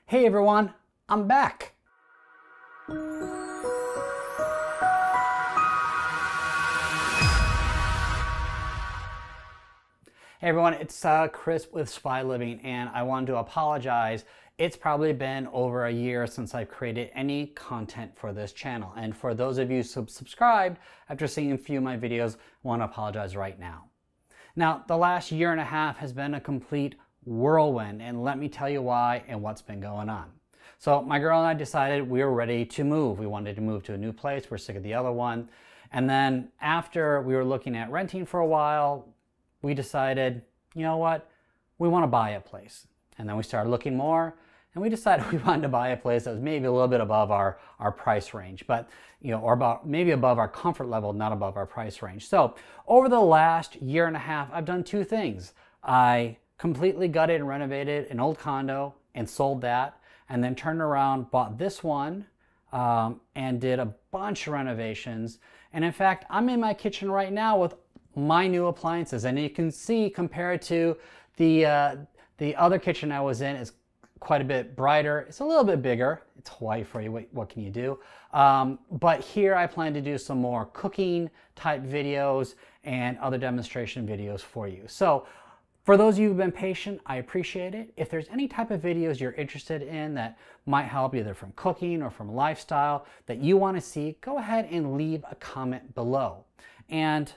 Hey everyone, I'm back. Hey everyone, it's Chris with Spy Living, and I wanted to apologize. It's probably been over a year since I've created any content for this channel. And for those of you who subscribed after seeing a few of my videos, I want to apologize right now. Now, the last year and a half has been a complete whirlwind, and let me tell you why and what's been going on. So my girl and I decided we were ready to move. We wanted to move to a new place. We're sick of the other one. And then after we were looking at renting for a while, we decided, you know what, we want to buy a place. And then we started looking more, and we decided we wanted to buy a place that was maybe a little bit above our price range, but or about maybe above our comfort level, not above our price range. So over the last year and a half, I've done two things. I completely gutted and renovated an old condo and sold that, and then turned around, bought this one, and did a bunch of renovations. And in fact, I'm in my kitchen right now with my new appliances, and you can see compared to the other kitchen I was in, is quite a bit brighter. It's a little bit bigger. It's Hawaii for you. What can you do? But here I plan to do some more cooking type videos and other demonstration videos for you. So for those of you who've been patient, I appreciate it. If there's any type of videos you're interested in that might help either from cooking or from lifestyle that you want to see, go ahead and leave a comment below. And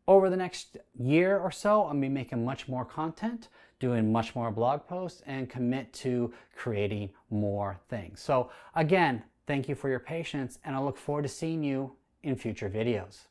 over the next year or so, I'm going to be making much more content, doing much more blog posts, and commit to creating more things. So again, thank you for your patience, and I look forward to seeing you in future videos.